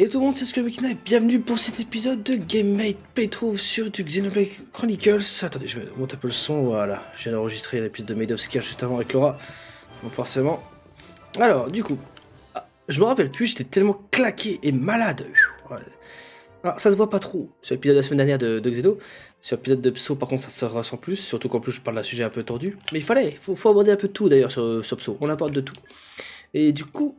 Et tout le monde, c'est GameEi8ht, bienvenue pour cet épisode de GameEi8ht sur du Xenoblade Chronicles. Attendez, je vais monter un peu le son, voilà. J'ai enregistré l'épisode de médias juste avant avec Laura, donc forcément. Alors, du coup, je me rappelle plus, j'étais tellement claqué et malade. Ouais. Alors, ça se voit pas trop sur l'épisode de la semaine dernière de Xeno. Sur l'épisode de Pso, par contre, ça se ressent plus, surtout qu'en plus je parle d'un sujet un peu tordu. Mais il faut aborder un peu de tout d'ailleurs sur Pso, on aborde de tout. Et du coup,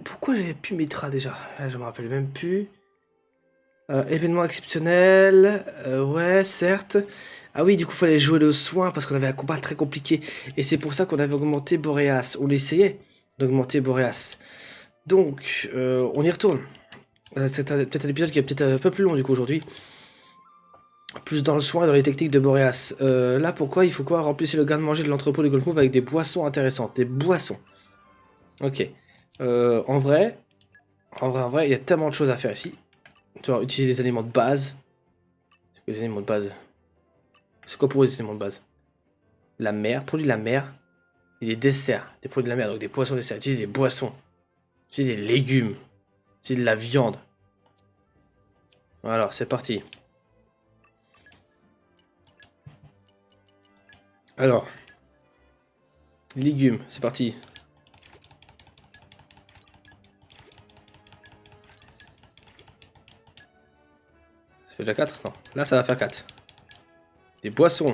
pourquoi j'avais pu mettre déjà? Je me rappelle même plus. Événement exceptionnel, ouais, certes. Ah oui, du coup, il fallait jouer le soin parce qu'on avait un combat très compliqué. Et c'est pour ça qu'on avait augmenté Boreas. On essayait d'augmenter Boreas. Donc, on y retourne. C'est peut-être un épisode qui est peut-être un peu plus long du coup aujourd'hui. Plus dans le soin et dans les techniques de Boreas. Là, pourquoi il faut quoi? Remplissez le garde-manger de l'entrepôt de Goldmove avec des boissons intéressantes. Des boissons. Ok. En vrai, il y a tellement de choses à faire ici. Tu vois, utiliser des aliments de base. C'est quoi les aliments de base? C'est quoi pour eux les aliments de base? La mer, produits de la mer. Et des desserts, des produits de la mer, donc des poissons desserts. Utiliser des boissons. Utiliser des légumes. Utiliser de la viande. Alors, c'est parti. Alors. Légumes, c'est parti. Ça fait déjà 4? Non. Là, ça va faire 4. Des boissons.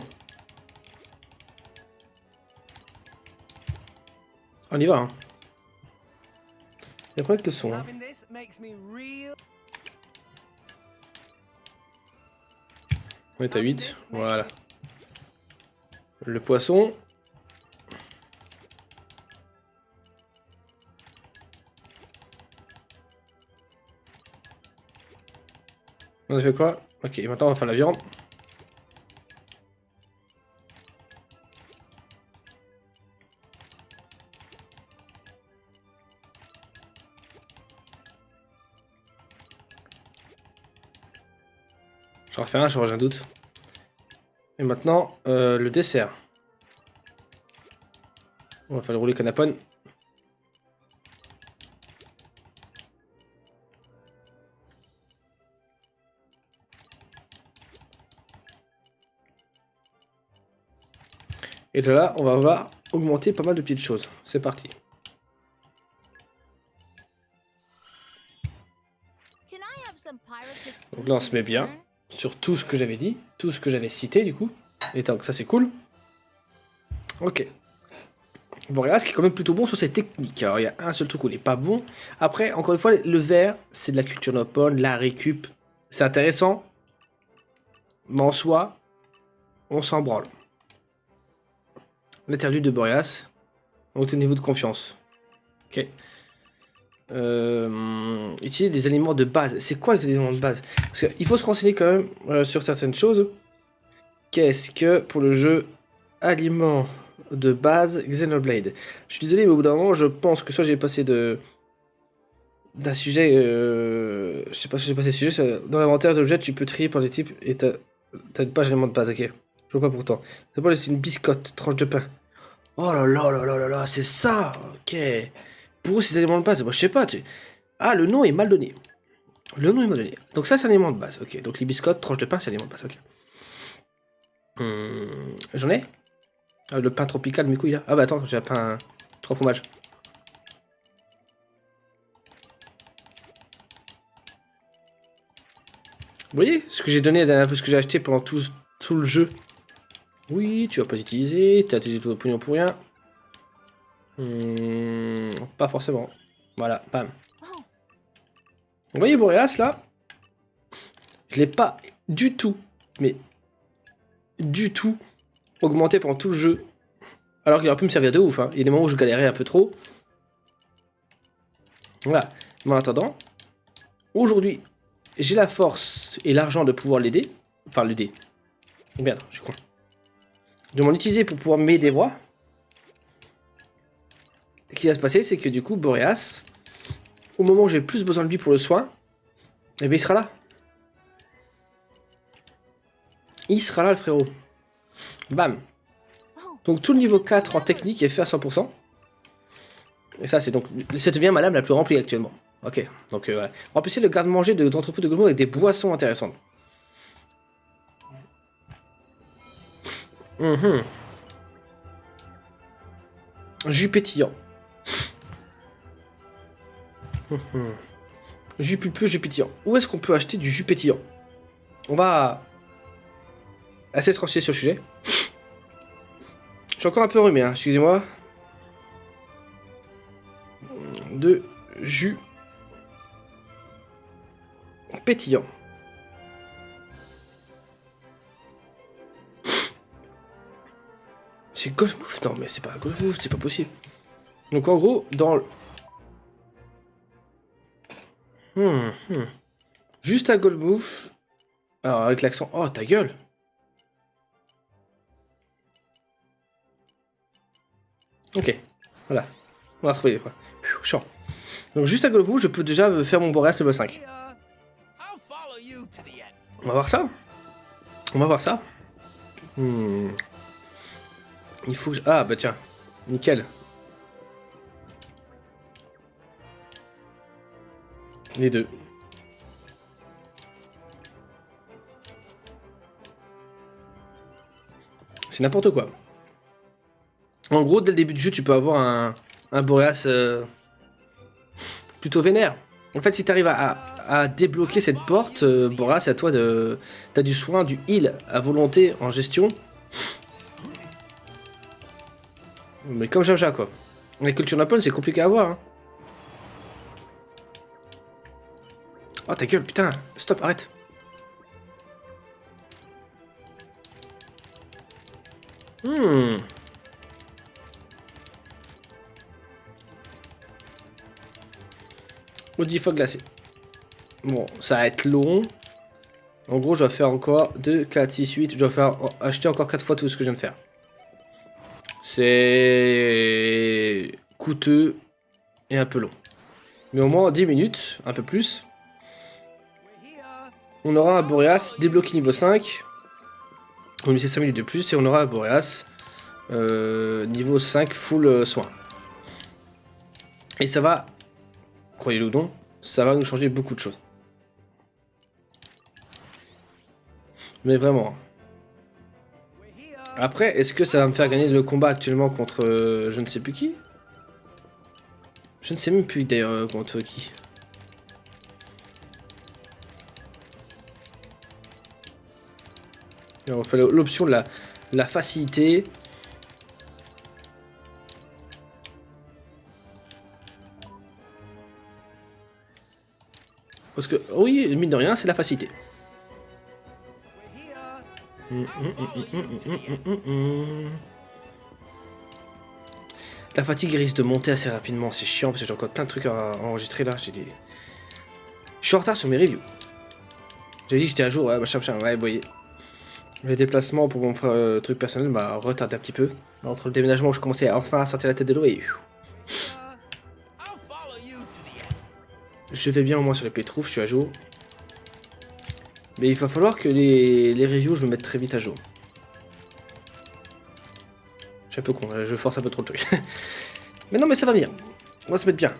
On y va, hein. Il y a pas que le son. Hein. On est à 8. Voilà. Le poisson. On a fait quoi? Ok, maintenant on va faire la viande. J'en refais un, j'aurais un doute. Et maintenant, le dessert. On va faire le roulé canapone. Et de là, on va avoir augmenté pas mal de petites choses. C'est parti. Donc là, on se met bien sur tout ce que j'avais dit, tout ce que j'avais cité du coup. Et donc ça, c'est cool. Ok. Boreas qui est quand même plutôt bon sur ses techniques. Alors il y a un seul truc où il n'est pas bon. Après, encore une fois, le vert, c'est de la culture nopone, la récup. C'est intéressant. Mais en soi, on s'en branle. L'interlude de Boreas. Donc au niveau de confiance. Ok. Utiliser des aliments de base. C'est quoi les aliments de base? Parce qu'il faut se renseigner quand même sur certaines choses. Qu'est-ce que pour le jeu aliments de base Xenoblade? Je suis désolé, mais au bout d'un moment, je pense que soit j'ai passé d'un sujet, je sais pas si j'ai passé le sujet, dans l'inventaire d'objets, tu peux trier par les types et t'as une page aliments de base, ok. Je vois pas pourtant. C'est une biscotte, tranche de pain. Oh là là là là là là, c'est ça, ok. Pour eux, c'est des aliments de base, moi je sais pas, Ah, le nom est mal donné. Le nom est mal donné. Donc ça, c'est un élément de base, ok. Donc les biscottes, tranche de pain, c'est un élément de base, ok. J'en ai le pain tropical, mes couilles là. Ah bah attends, j'ai un pain 3 fromages. Vous voyez ce que j'ai donné la dernière fois, ce que j'ai acheté pendant tout le jeu. Oui, tu vas pas utiliser, t'as utilisé tout le pognon pour rien. Pas forcément. Voilà, bam. Vous voyez Boreas là? Je l'ai pas du tout, mais du tout augmenté pendant tout le jeu. Alors qu'il aurait pu me servir de ouf. Hein. Il y a des moments où je galérais un peu trop. Voilà. Mais en attendant, aujourd'hui, j'ai la force et l'argent de pouvoir l'aider. Enfin, l'aider. Merde, je suis con. De m'en utiliser pour pouvoir m'aider moi. Ce qui va se passer, c'est que du coup, Boreas, au moment où j'ai le plus besoin de lui pour le soin, eh bien, il sera là. Il sera là, le frérot. Bam. Donc tout le niveau 4 en technique est fait à 100%. Et ça, c'est donc cette vie madame la plus remplie actuellement. Ok, donc voilà. Remplissez le garde-manger de votre entrepôt de gourmand avec des boissons intéressantes. Jus pétillant. Jus pulpeux, jus pétillant. Où est-ce qu'on peut acheter du jus pétillant? On va assez se renseigner sur le sujet. Je suis encore un peu enrhumé, hein, excusez-moi. De jus pétillant. C'est Golf Move? Non, mais c'est pas Golf Move, c'est pas possible. Donc en gros, dans le... Juste à Golf Move. Alors avec l'accent... Oh, ta gueule! Ok, voilà. On va retrouver quoi. Chiant. Donc juste à Golf Move, je peux déjà faire mon Boreas level 5. On va voir ça. On va voir ça. Il faut que je... Ah bah tiens, nickel. Les deux. C'est n'importe quoi. En gros, dès le début du jeu, tu peux avoir un Boreas plutôt vénère. En fait, si tu arrives à débloquer cette porte, Boreas, c'est à toi de... T'as du soin, du heal à volonté en gestion. Mais comme Jaja, quoi. La culture Naples, c'est compliqué à avoir. Hein. Oh, ta gueule, putain. Stop, arrête. Audifo glacé. Bon, ça va être long. En gros, je dois faire encore 2, 4, 6, 8. Je dois faire acheter encore 4 fois tout ce que je viens de faire. C'est coûteux et un peu long. Mais au moins 10 minutes, un peu plus. On aura un Boreas débloqué niveau 5. On lui met 5 minutes de plus et on aura un Boreas niveau 5 full soin. Et ça va, croyez-le ou non, ça va nous changer beaucoup de choses. Mais vraiment. Après, est-ce que ça va me faire gagner le combat actuellement contre je ne sais plus qui? Je ne sais même plus d'ailleurs contre qui. On fait l'option de la facilité. Parce que, oui, mine de rien, c'est la facilité. La fatigue risque de monter assez rapidement, c'est chiant parce que j'ai encore plein de trucs à enregistrer là. Je suis en retard sur mes reviews. J'avais dit que j'étais à jour, ouais, machin, ouais, vous voyez. Le déplacement pour mon truc personnel m'a retardé un petit peu. Entre le déménagement où je commençais enfin à sortir la tête de l'eau et... Je vais bien au moins sur les playthroughs, je suis à jour. Mais il va falloir que les reviews, je me mette très vite à jour. Je suis un peu con, je force un peu trop le truc. Mais non, mais ça va bien. On va se mettre bien.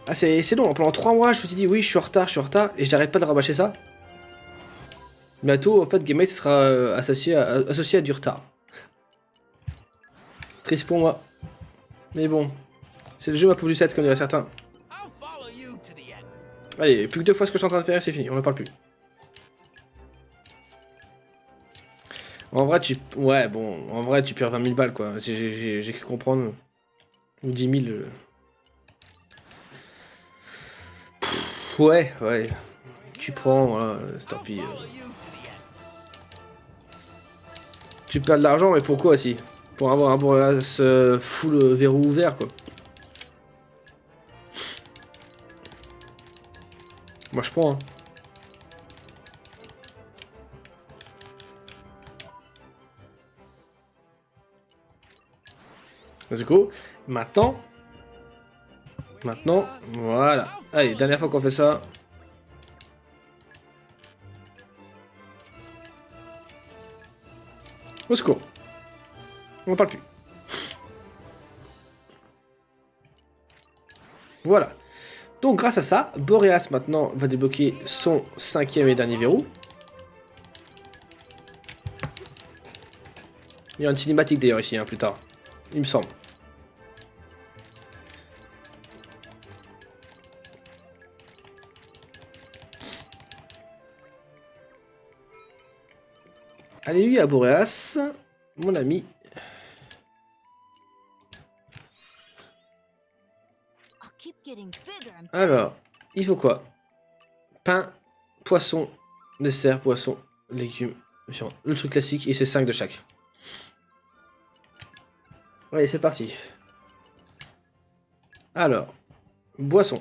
Ah, c'est long, pendant 3 mois, je me suis dit oui, je suis en retard, et j'arrête pas de rabâcher ça. Bientôt, en fait, GameEi8ht sera associé à du retard. Triste pour moi. Mais bon, c'est le jeu ma plus 7, comme diraient certains. Allez, plus que 2 fois ce que je suis en train de faire, c'est fini, on ne parle plus. En vrai, ouais, bon, en vrai, tu perds 20 000 balles, quoi. J'ai cru comprendre. Ou 10 000. Pff, ouais. Tu prends, voilà, tant pis. Tu perds de l'argent, mais pourquoi aussi? Pour avoir un Boreas full verrou ouvert, quoi. Moi, je prends, hein. Let's go. Maintenant, voilà. Allez, dernière fois qu'on fait ça. Au secours. On n'en parle plus. Voilà. Donc grâce à ça, Boreas maintenant va débloquer son 5e et dernier verrou. Il y a une cinématique d'ailleurs ici, hein, plus tard. Il me semble. Alléluia Boreas, mon ami. Alors, il faut quoi? Pain, poisson, dessert, poisson, légumes, le truc classique, et c'est 5 de chaque. Allez, c'est parti. Alors, boisson.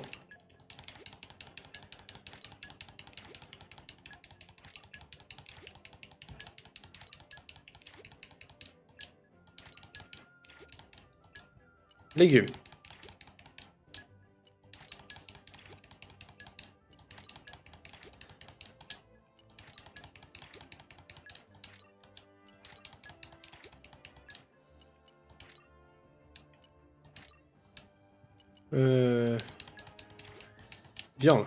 Légumes. Viande.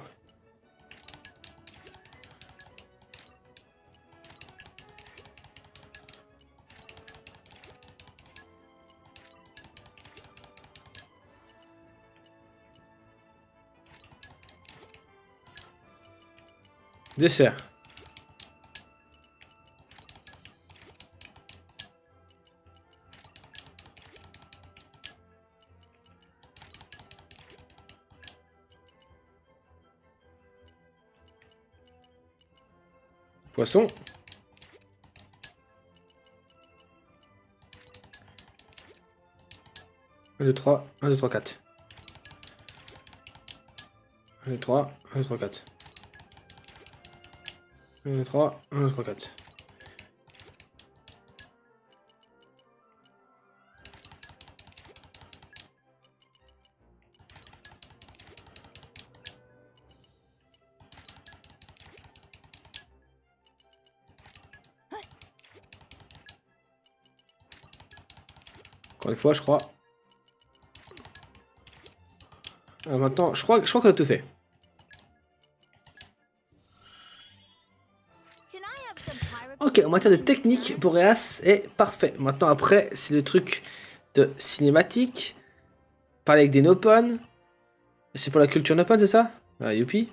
Dessert. Poisson. Un, 2, 3, 1, 2, 3, 4. 1, 2, 3, 1, 2, 3, 4. 1, 2, 3, 1, 2, 3, 4. Encore une fois, je crois. Maintenant, je crois qu'on a tout fait. Ok, en matière de technique, Boreas est parfait. Maintenant, après, c'est le truc de cinématique. Parler avec des nopon. C'est pour la culture nopon, c'est ça? Ah, youpi.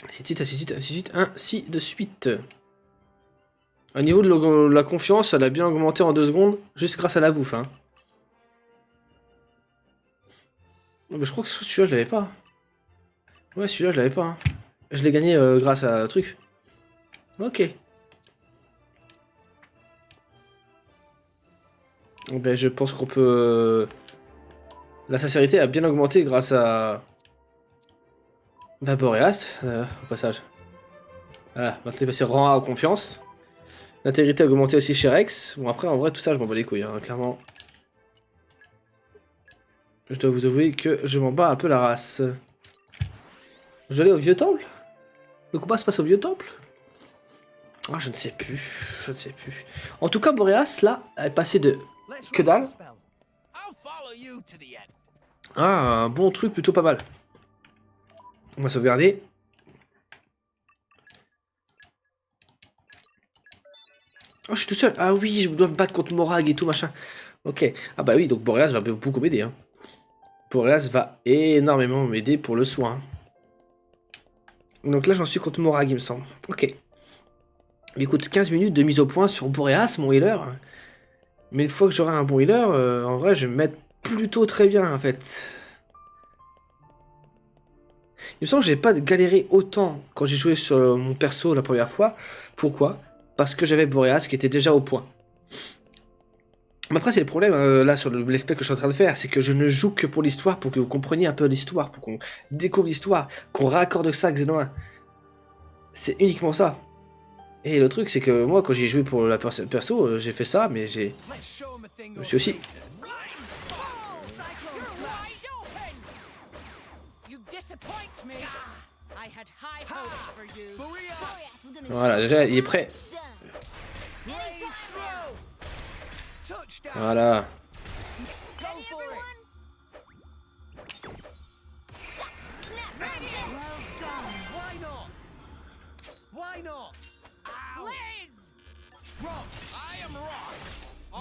Ainsi de suite, ainsi de suite, ainsi de suite, ainsi de suite. Au niveau de la confiance, elle a bien augmenté en 2 secondes, juste grâce à la bouffe. Hein. Mais je crois que celui-là, je l'avais pas. Ouais, celui-là, je l'avais pas. Hein. Je l'ai gagné grâce à un truc. Ok. Ben, je pense qu'on peut... La sincérité a bien augmenté grâce à... Boreas, au passage. Voilà, maintenant il est passé rang A en confiance. L'intégrité a augmenté aussi chez Rex. Bon après en vrai tout ça je m'en bats les couilles, hein, clairement. Je dois vous avouer que je m'en bats un peu la race. Je vais aller au vieux temple? Le combat se passe au vieux temple? Ah je ne sais plus, je ne sais plus. En tout cas Boreas là est passé de que dalle. Ah un bon truc plutôt pas mal. On va sauvegarder. Oh, je suis tout seul. Ah oui, je dois me battre contre Morag et tout, machin. Ok. Ah bah oui, donc Boreas va beaucoup m'aider. Hein. Boreas va énormément m'aider pour le soin. Donc là, j'en suis contre Morag, il me semble. Ok. Écoute, 15 minutes de mise au point sur Boreas, mon healer. Mais une fois que j'aurai un bon healer, en vrai, je vais me mettre plutôt très bien, en fait. Il me semble que j'ai pas galéré autant quand j'ai joué sur mon perso la première fois. Pourquoi? Parce que j'avais Boreas qui était déjà au point. Mais après, c'est le problème, là, sur l'espèce que je suis en train de faire, c'est que je ne joue que pour l'histoire, pour que vous compreniez un peu l'histoire, pour qu'on découvre l'histoire, qu'on raccorde ça à Xeno 1. C'est uniquement ça. Et le truc, c'est que moi, quand j'ai joué pour la perso, j'ai fait ça, mais je me suis aussi... Voilà, déjà, il est prêt. Voilà. Why not? Blaze! Rock. I am rock.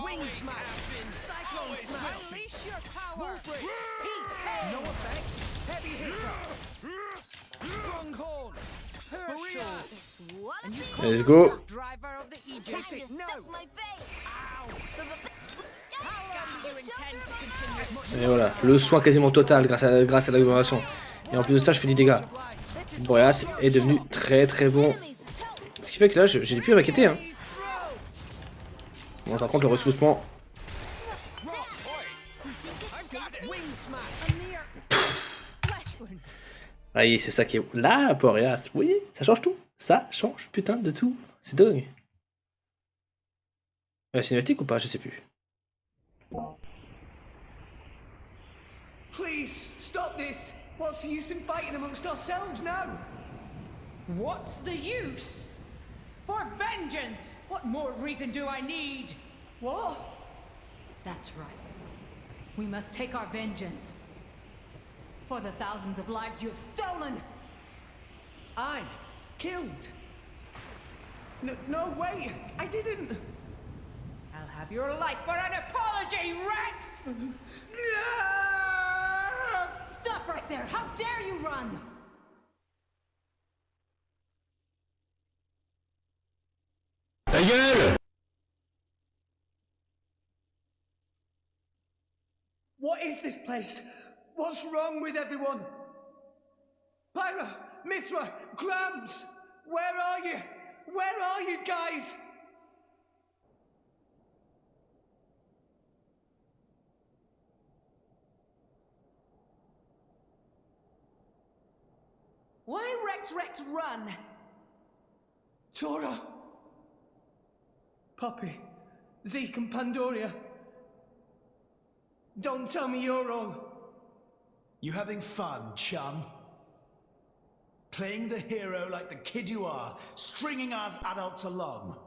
Wing smash. Cyclone smash. Unleash your power! Wolf break. Heat. No effect. Heavy hitter. Stronghold. Boreas. And you Let's go. Driver of the Aegis. Hit it. No. How long do you intend to continue? Et voilà, le soin quasiment total grâce à l'agglomération. Et en plus de ça, je fais du dégât. Boreas est devenu très très bon. Ce qui fait que là, j'ai pu m'inquiéter. Hein. Bon, par contre, le retroussement. Aïe, c'est ça qui est. Là, Boreas, oui, ça change tout. Ça change putain de tout. C'est dingue. Cinématique ou pas? Je sais plus. Please, stop this! What's the use in fighting amongst ourselves now? What's the use? For vengeance! What more reason do I need? What? That's right. We must take our vengeance. For the thousands of lives you have stolen! I killed? No way! I didn't! I'll have your life for an apology, Rex! Stop right there! How dare you run! Ta gueule! What is this place? What's wrong with everyone? Pyra, Mithra, Grams! Where are you? Where are you guys? Why Rex run? Tora! Poppy, Zeke and Pandoria. Don't tell me you're all... You having fun, chum? Playing the hero like the kid you are, stringing us adults along.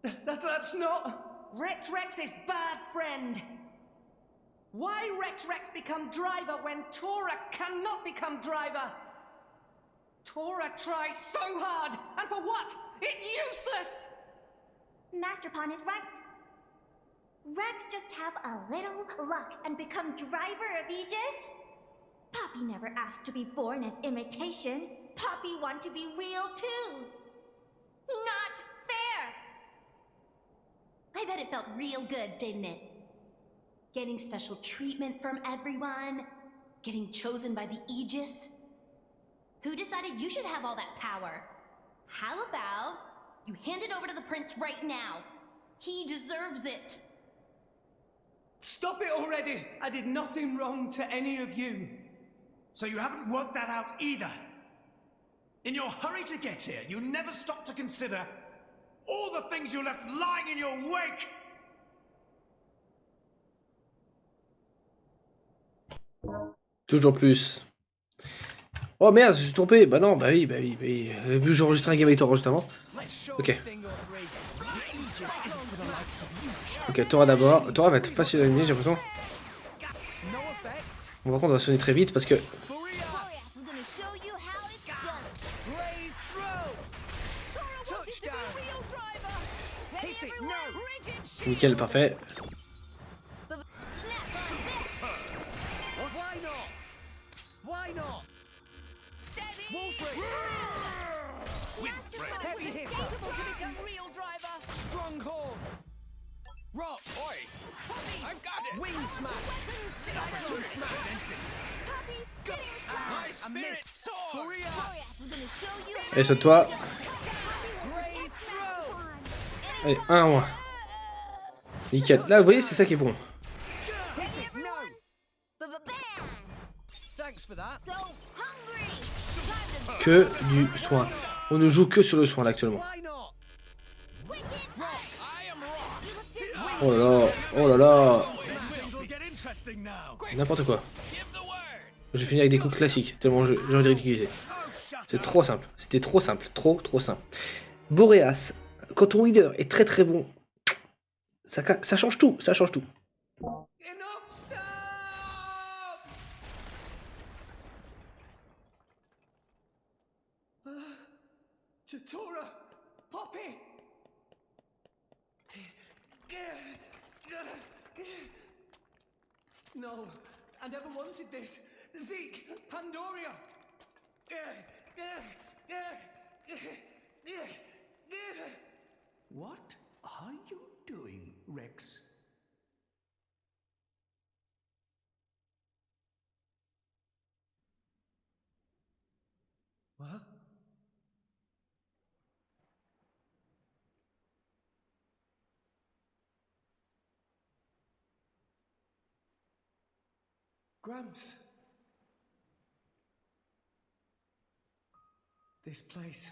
That's not... Rex is bad friend. Why Rex become driver when Tora cannot become driver? Tora tries so hard, and for what? It's useless! Master Pawn is right. Rex just have a little luck and become driver of Aegis? Poppy never asked to be born as imitation. Poppy want to be real too. Not fair! I bet it felt real good, didn't it? Getting special treatment from everyone, getting chosen by the Aegis. Who decided you should have all that power? How about you hand it over to the prince right now? He deserves it. Stop it already! I did nothing wrong to any of you. So you haven't worked that out either. In your hurry to get here, you never stopped to consider all the things you left lying in your wake. Toujours plus. Oh merde, je suis trompé. Bah non, bah oui. Vu que j'enregistrais un GameEi8ht juste avant. Ok. Ok, Tora d'abord. Tora va être facile à éliminer, j'ai l'impression. Bon, par contre, on va sonner très vite parce que. Nickel, parfait. Why not? Wolf break. Heavy hitter. To become real driver! Stronghold. Rock. Oi. I've got it. Wing smash. Cyclone smash. My A spirit miss. soars! Boreas. Allez, saute-toi. Brave throw. Allez, 1 en moins. Nickel. Là, vous voyez, c'est ça qui est bon. Hit it. No. Thanks for that. Que du soin. On ne joue que sur le soin là actuellement. Why not? Rock. I am rock. Oh là là. Oh là là. Things will get interesting now. N'importe quoi. Give the word. J'ai fini avec des coups classiques, tellement j'ai envie de ridiculiser. C'est trop simple. C'était trop simple. Trop simple. Boreas, quand ton healer est très très bon, ça change tout. Ça change tout. Enough! Stop! To Tora! Poppy! No, I never wanted this. Zeke! Pandoria! What are you doing, Rex? What? Gramps. This place.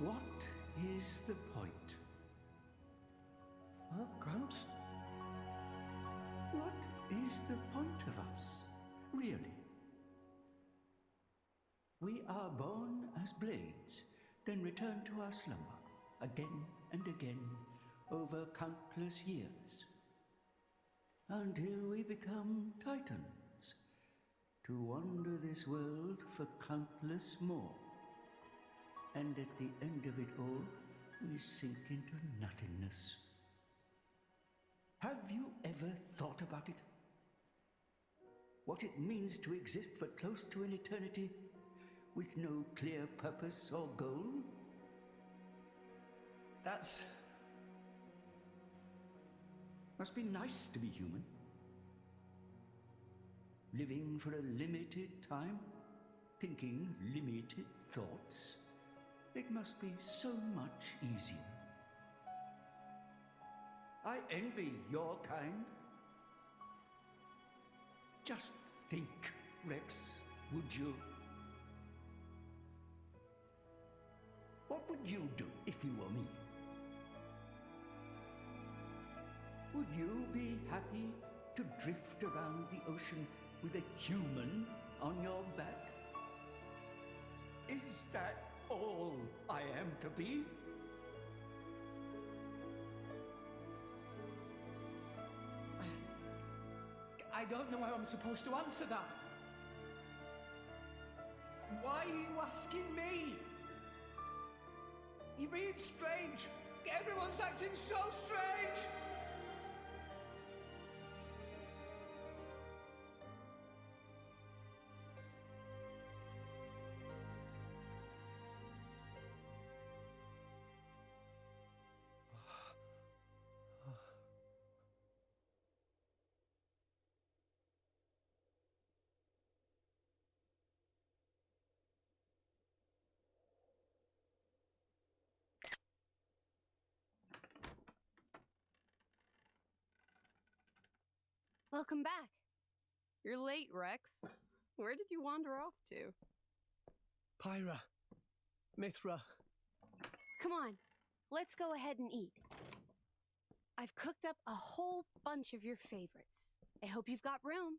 What is the point? Huh, Gramps? What is the point of us, really? We are born as blades, then return to our slumber, again and again, over countless years, until we become titans, to wander this world for countless more. And at the end of it all, we sink into nothingness. Have you ever thought about it? What it means to exist for close to an eternity with no clear purpose or goal? That's... Must be nice to be human. Living for a limited time, thinking limited thoughts. It must be so much easier. I envy your kind. Just think, Rex, would you? What would you do if you were me? Would you be happy to drift around the ocean with a human on your back? Is that all I am to be? I don't know how I'm supposed to answer that. Why are you asking me? You're being strange. Everyone's acting so strange. Welcome back. You're late, Rex. Where did you wander off to? Pyra. Mithra. Come on, let's go ahead and eat. I've cooked up a whole bunch of your favorites. I hope you've got room.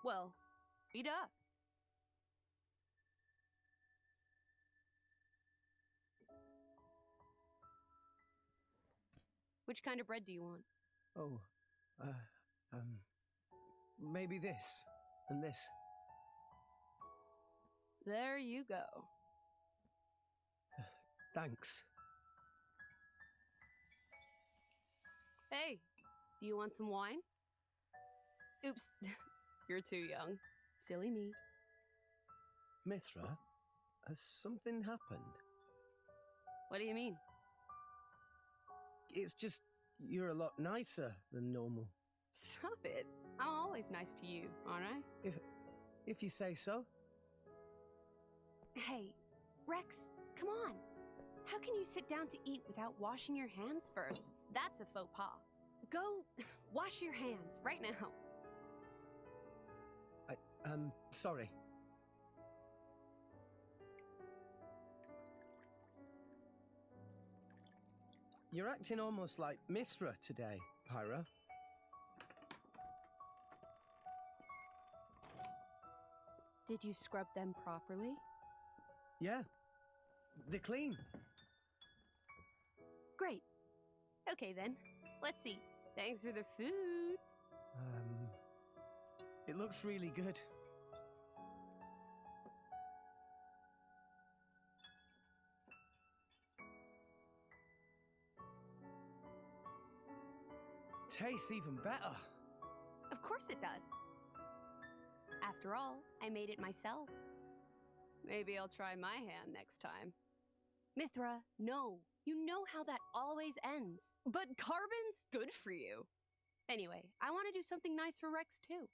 Well, eat up. Which kind of bread do you want? Oh, maybe this and this. There you go. Thanks. Hey, do you want some wine? Oops, you're too young. Silly me. Mithra, has something happened? What do you mean? It's just, you're a lot nicer than normal. Stop it. I'm always nice to you, aren't I? If you say so. Hey, Rex, come on. How can you sit down to eat without washing your hands first? That's a faux pas. Go wash your hands right now. Sorry. You're acting almost like Mithra today, Pyra. Did you scrub them properly? Yeah, they're clean. Great. Okay then, let's eat. Thanks for the food. It looks really good. Tastes even better. Of course it does. After all, I made it myself. Maybe I'll try my hand next time. Mithra, no. You know how that always ends. But carbon's good for you. Anyway, I want to do something nice for Rex too.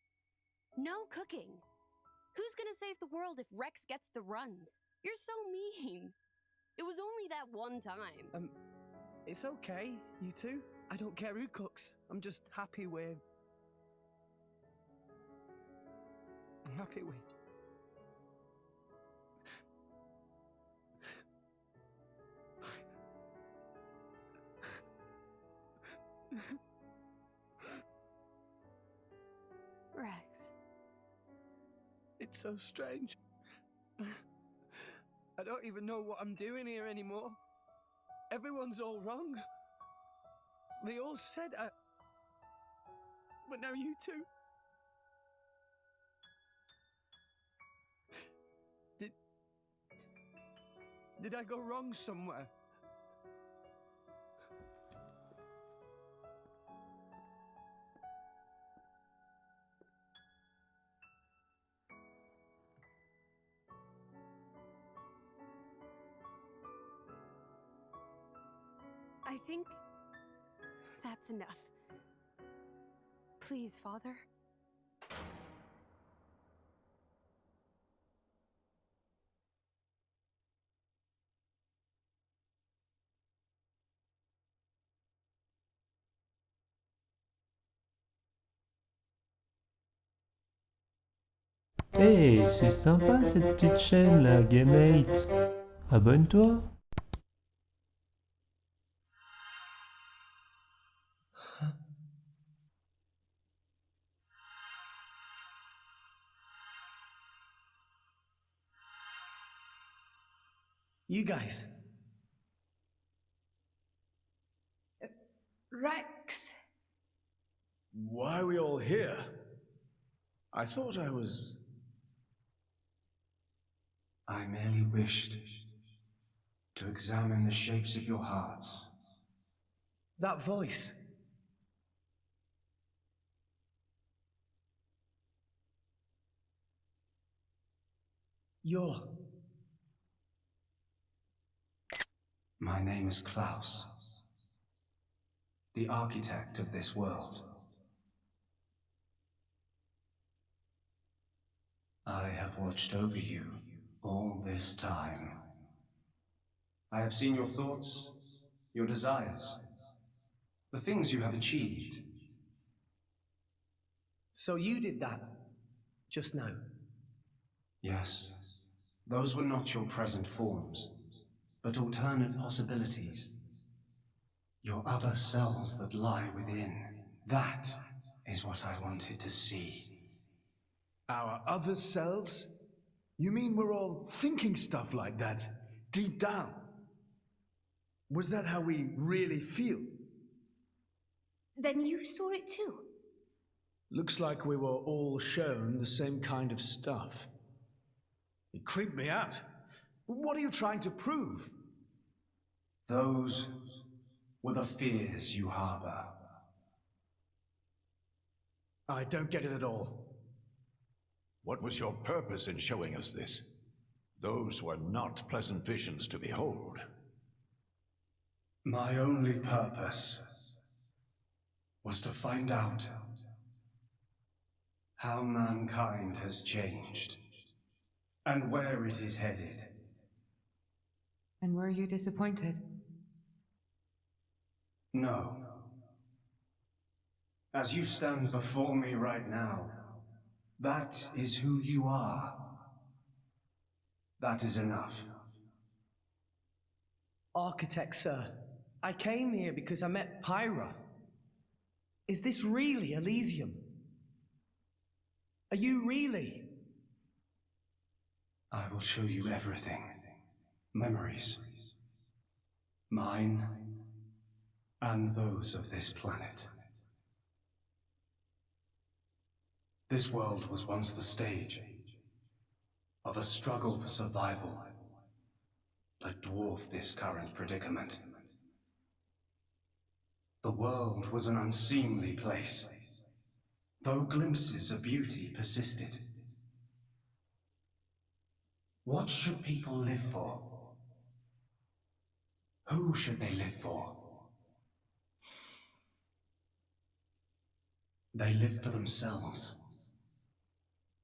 No cooking. Who's gonna save the world if Rex gets the runs? You're so mean. It was only that one time. It's okay, you two. I don't care who cooks. I'm just happy with... I'm happy with... Rex. It's so strange. I don't even know what I'm doing here anymore. Everyone's all wrong. They all said but now you two. Did I go wrong somewhere? I think that's enough. Please, Father. Hey, c'est sympa cette petite chaîne là, GameEi8ht. Abonne-toi. You guys. Rex. Why are we all here? I thought I was... I merely wished to examine the shapes of your hearts. That voice. You're... My name is Klaus, the architect of this world. I have watched over you all this time. I have seen your thoughts, your desires, the things you have achieved. So you did that just now? Yes, those were not your present forms, but alternate possibilities. Your other selves that lie within. That is what I wanted to see. Our other selves? You mean we're all thinking stuff like that, deep down? Was that how we really feel? Then you saw it too. Looks like we were all shown the same kind of stuff. It creeped me out. What are you trying to prove? Those were the fears you harbor. I don't get it at all. What was your purpose in showing us this? Those were not pleasant visions to behold. My only purpose was to find out how mankind has changed and where it is headed. And were you disappointed? No. As you stand before me right now, that is who you are. That is enough. Architect, sir. I came here because I met Pyra. Is this really Elysium? Are you really? I will show you everything. Memories. Mine and those of this planet. This world was once the stage of a struggle for survival that dwarfed this current predicament. The world was an unseemly place, though glimpses of beauty persisted. What should people live for? Who should they live for? They live for themselves,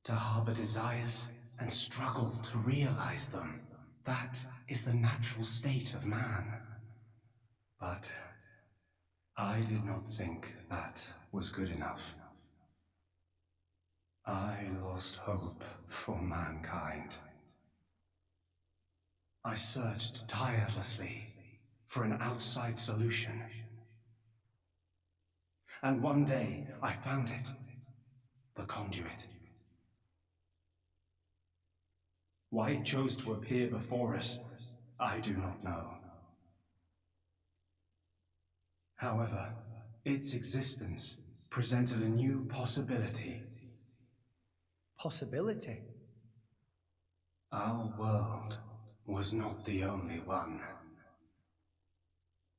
to harbor desires and struggle to realize them. That is the natural state of man. But I did not think that was good enough. I lost hope for mankind. I searched tirelessly for an outside solution. And one day I found it, the conduit. Why it chose to appear before us, I do not know. However, its existence presented a new possibility. Possibility? Our world was not the only one.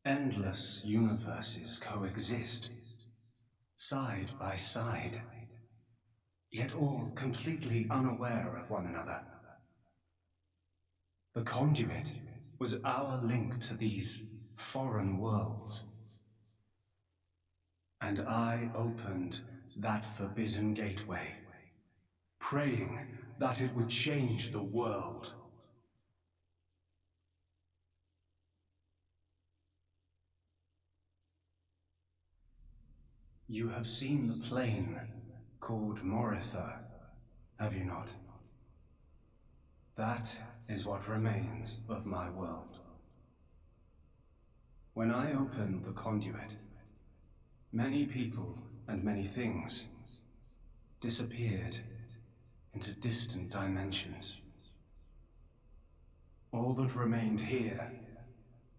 Endless universes coexist, side by side, yet all completely unaware of one another. The conduit was our link to these foreign worlds. And I opened that forbidden gateway, praying that it would change the world. You have seen the plane called Moritha, have you not? That is what remains of my world. When I opened the conduit, many people and many things disappeared into distant dimensions. All that remained here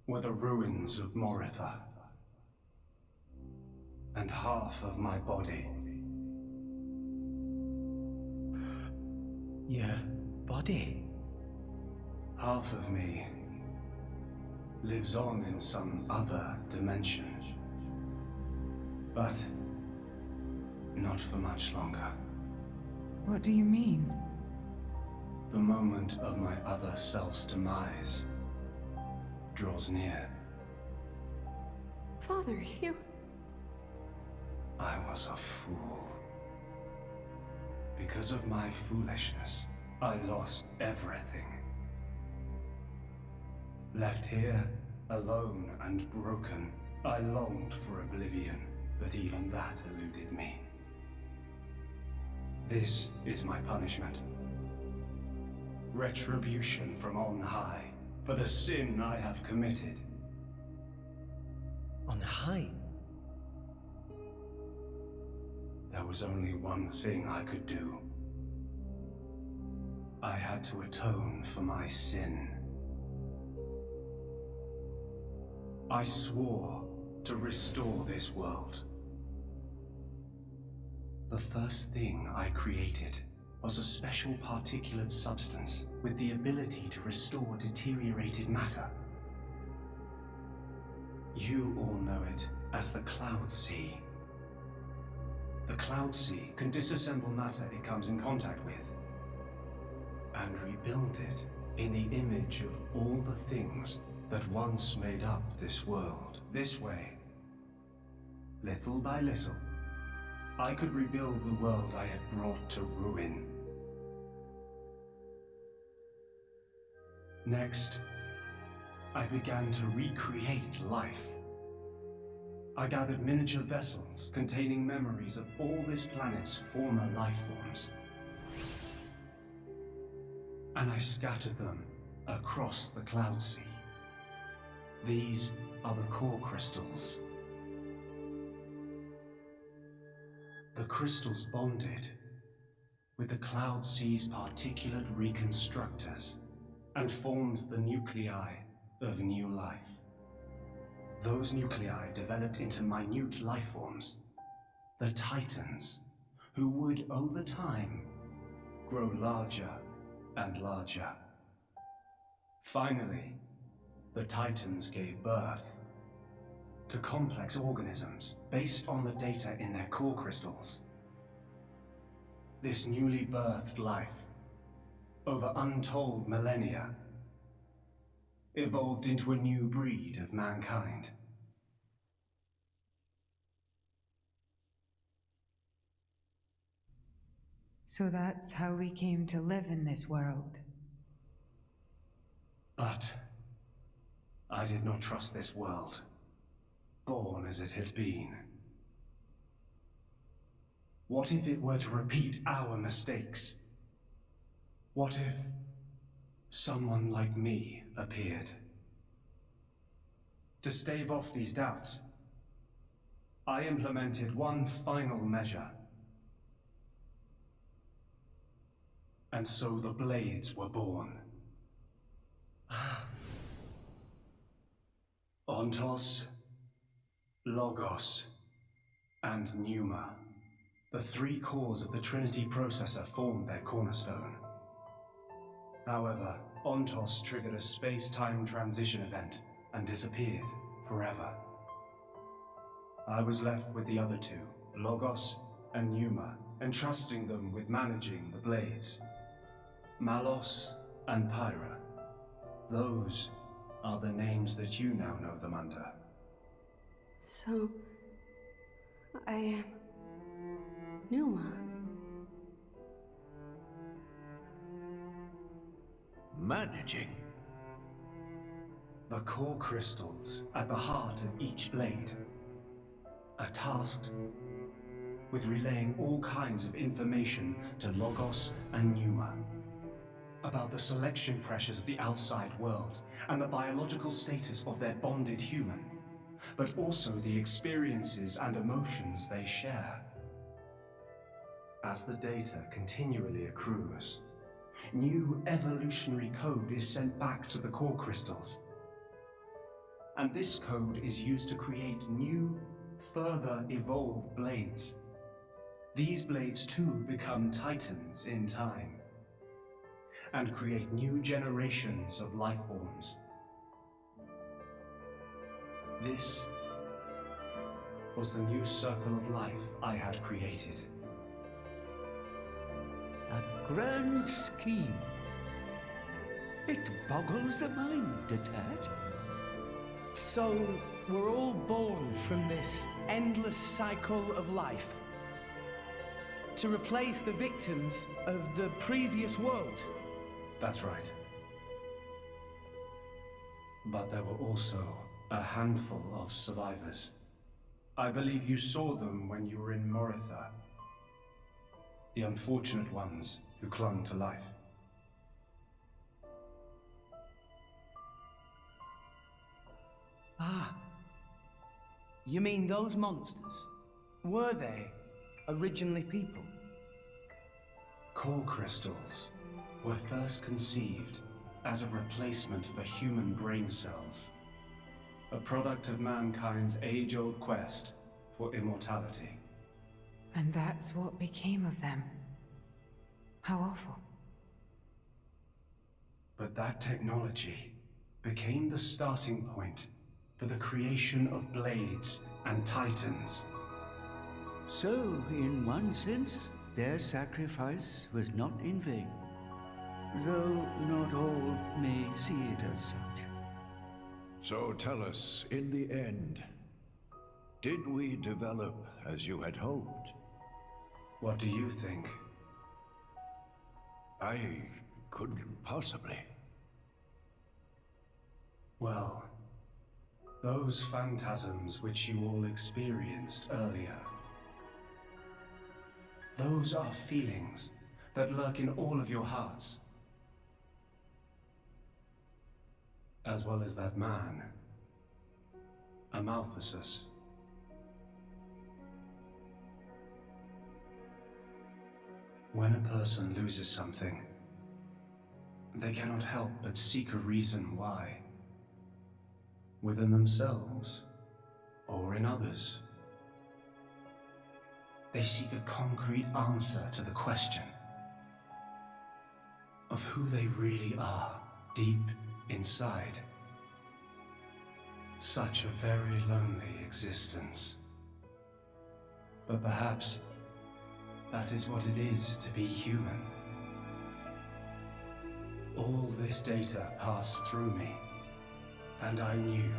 were the ruins of Moritha, and half of my body. Your body? Half of me lives on in some other dimension. But not for much longer. What do you mean? The moment of my other self's demise draws near. Father, you... I was a fool. Because of my foolishness, I lost everything. Left here, alone and broken, I longed for oblivion, but even that eluded me. This is my punishment. Retribution from on high, for the sin I have committed. On high? There was only one thing I could do. I had to atone for my sin. I swore to restore this world. The first thing I created was a special particulate substance with the ability to restore deteriorated matter. You all know it as the Cloud Sea. The Cloud Sea can disassemble matter it comes in contact with, and rebuild it in the image of all the things that once made up this world. This way, little by little, I could rebuild the world I had brought to ruin. Next, I began to recreate life. I gathered miniature vessels containing memories of all this planet's former life forms. And I scattered them across the Cloud Sea. These are the core crystals. The crystals bonded with the Cloud Sea's particulate reconstructors and formed the nuclei of new life. Those nuclei developed into minute life forms, the Titans, who would, over time, grow larger and larger. Finally, the Titans gave birth to complex organisms based on the data in their core crystals. This newly birthed life, over untold millennia, evolved into a new breed of mankind. So that's how we came to live in this world. But I did not trust this world, born as it had been. What if it were to repeat our mistakes? What if someone like me appeared? To stave off these doubts, I implemented one final measure. And so the blades were born. Ontos, Logos, and Pneuma. The three cores of the Trinity processor formed their cornerstone. However, Ontos triggered a space-time transition event and disappeared forever. I was left with the other two, Logos and Pneuma, entrusting them with managing the blades. Malos and Pyra. Those are the names that you now know them under. So, I am Pneuma. Managing? The core crystals at the heart of each blade are tasked with relaying all kinds of information to Logos and Pneuma about the selection pressures of the outside world and the biological status of their bonded human, but also the experiences and emotions they share. As the data continually accrues, new evolutionary code is sent back to the core crystals. And this code is used to create new, further evolved blades. These blades too become Titans in time, and create new generations of life forms. This was the new circle of life I had created. A grand scheme. It boggles the mind a tad. So, we're all born from this endless cycle of life, to replace the victims of the previous world. That's right. But there were also a handful of survivors. I believe you saw them when you were in Moritha. The unfortunate ones who clung to life. Ah. You mean those monsters? Were they originally people? Core crystals were first conceived as a replacement for human brain cells, a product of mankind's age-old quest for immortality. And that's what became of them. How awful. But that technology became the starting point for the creation of blades and titans. So, in one sense, their sacrifice was not in vain, though not all may see it as such. So tell us, in the end, did we develop as you had hoped? What do you think? I couldn't possibly. Well, those phantasms which you all experienced earlier, those are feelings that lurk in all of your hearts. As well as that man Amaltheus. When a person loses something, they cannot help but seek a reason why, within themselves or in others. They seek a concrete answer to the question of who they really are deep inside. Such a very lonely existence. But perhaps that is what it is to be human. All this data passed through me, and I knew.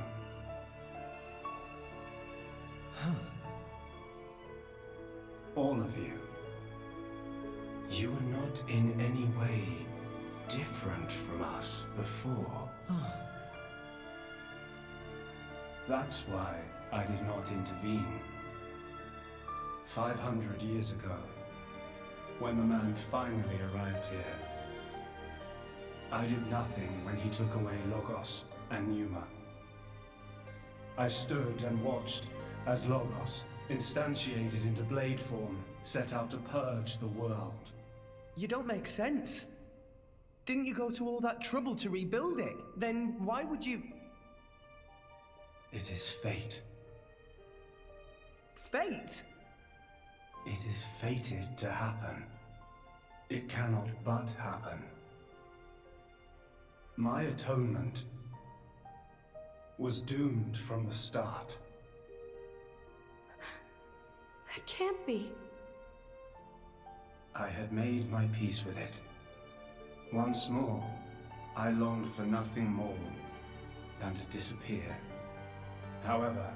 All of you. You were not in any way different from us before. That's why I did not intervene. 500 years ago, when the man finally arrived here, I did nothing when he took away Logos and Pneuma. I stood and watched as Logos, instantiated into blade form, set out to purge the world. You don't make sense. Didn't you go to all that trouble to rebuild it? Then why would you... It is fate. Fate? It is fated to happen. It cannot but happen. My atonement was doomed from the start. That can't be. I had made my peace with it. Once more, I longed for nothing more than to disappear. However,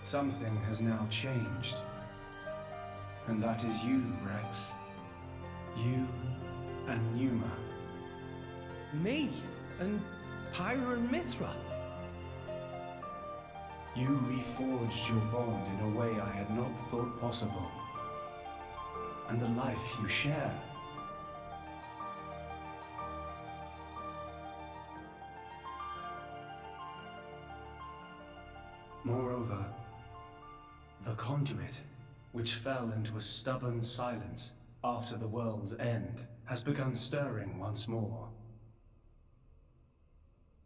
something has now changed. And that is you, Rex. You and Pneuma. Me? And Pyra and Mithra? You reforged your bond in a way I had not thought possible. And the life you share. Moreover, the conduit, which fell into a stubborn silence after the world's end, has begun stirring once more.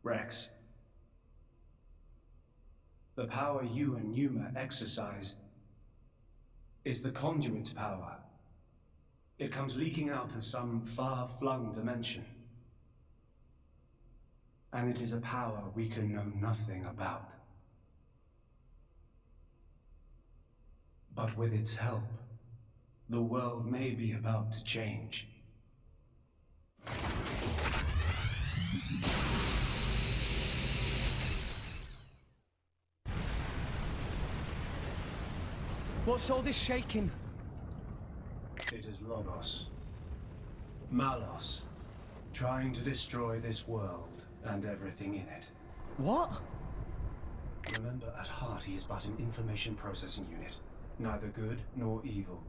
Rex, the power you and Pneuma exercise is the conduit's power. It comes leaking out of some far-flung dimension. And it is a power we can know nothing about. But with its help, the world may be about to change. What's all this shaking? It is Logos. Malos, trying to destroy this world and everything in it. What? Remember, at heart he is but an information processing unit. Neither good nor evil.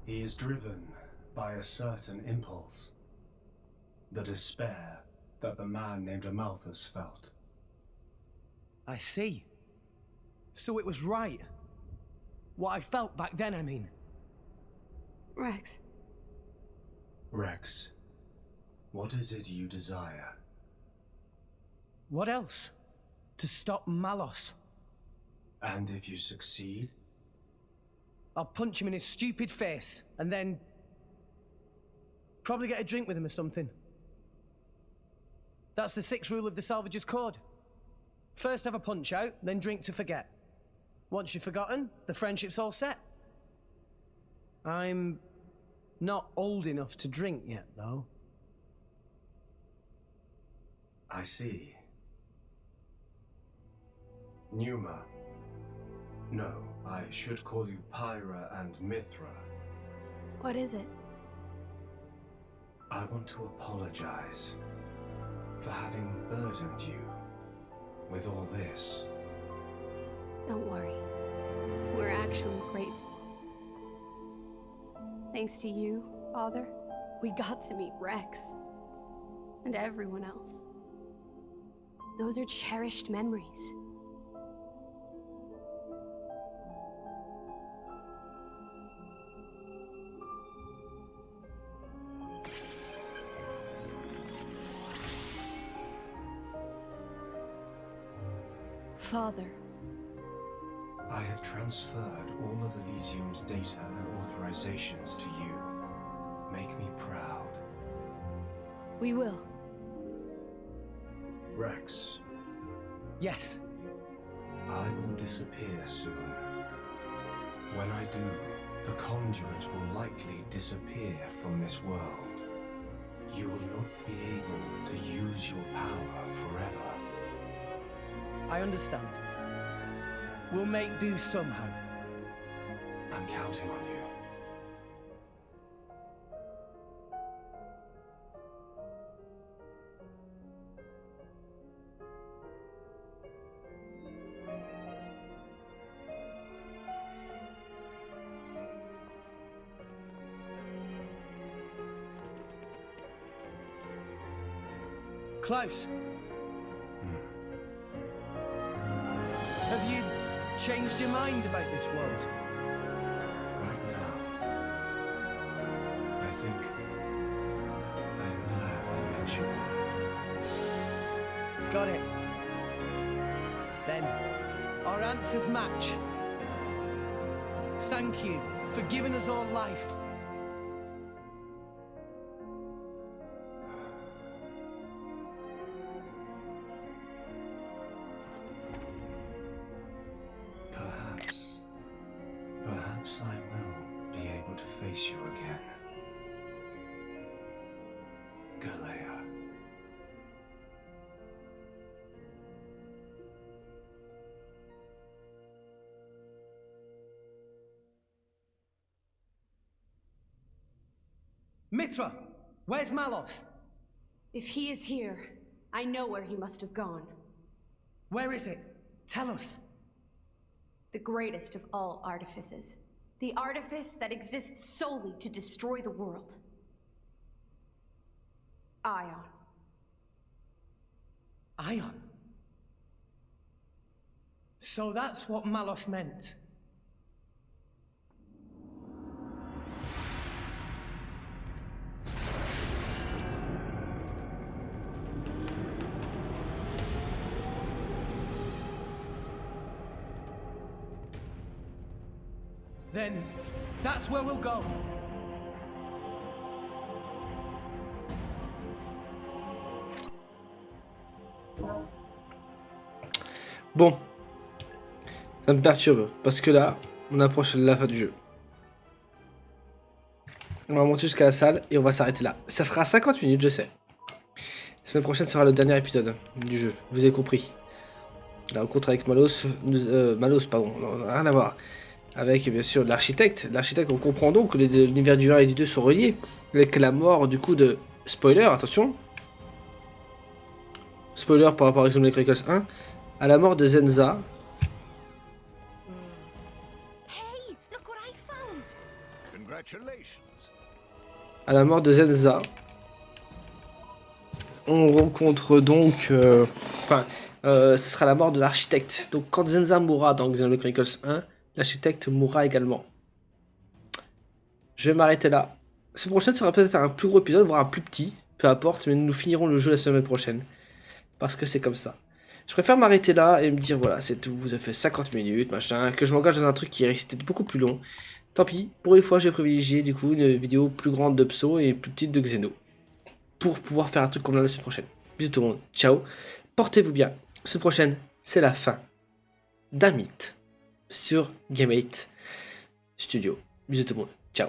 He is driven by a certain impulse. The despair that the man named Amaltheus felt. I see. So it was right. What I felt back then, I mean. Rex. Rex, what is it you desire? What else? To stop Malos. And if you succeed? I'll punch him in his stupid face, and then... probably get a drink with him or something. That's the 6th rule of the Salvager's Code. First have a punch out, then drink to forget. Once you've forgotten, the friendship's all set. I'm not old enough to drink yet, though. I see. Pneuma. No, I should call you Pyra and Mithra. What is it? I want to apologize for having burdened you with all this. Don't worry. We're actually grateful. Thanks to you, Father, we got to meet Rex. And everyone else. Those are cherished memories. Father. I have transferred all of Elysium's data and authorizations to you. Make me proud. We will. Rex, Yes. I will disappear soon. When I do, the conduit will likely disappear from this world. You will not be able to use your power forever. I understand. We'll make do somehow. I'm counting on you. Klaus. Have you changed your mind about this world? Right now, I think I am glad I met you. Got it. Then, our answers match. Thank you for giving us all life. Perhaps I will be able to face you again. Galea. Mithra, where's Malos? If he is here, I know where he must have gone. Where is it? Tell us. The greatest of all artifices. The artifice that exists solely to destroy the world. Ion. Ion? So that's what Malos meant. Then, that's where we'll go. Bon. Ça me perturbe, parce que là, on approche de la fin du jeu. On va monter jusqu'à la salle et on va s'arrêter là. Ça fera 50 minutes, je sais. La semaine prochaine sera le dernier épisode du jeu, vous avez compris. La rencontre avec Malos, pardon, rien à voir. Avec bien sûr l'architecte. L'architecte, on comprend donc que l'univers du 1 et du 2 sont reliés. Avec la mort du coup de... Spoiler, attention. Spoiler par rapport à Xenoblade Chronicles 1. À la mort de Zenza. Hey, look what I found. Congratulations. À la mort de Zenza. On rencontre donc... ce sera la mort de l'architecte. Donc quand Zenza mourra dans Xenoblade Chronicles 1, l'architecte mourra également. Je vais m'arrêter là. La semaine prochaine sera peut-être un plus gros épisode, voire un plus petit. Peu importe, mais nous finirons le jeu la semaine prochaine. Parce que c'est comme ça. Je préfère m'arrêter là et me dire voilà, c'est tout, vous avez fait 50 minutes, machin. Que je m'engage dans un truc qui risque d'être beaucoup plus long. Tant pis, pour une fois j'ai privilégié du coup une vidéo plus grande de Pso et plus petite de Xeno. Pour pouvoir faire un truc comme la semaine prochaine. Bisous tout le monde, ciao. Portez-vous bien. La semaine prochaine, c'est la fin d'un mythe sur GameEi8ht Studio. Bisous tout le monde, ciao.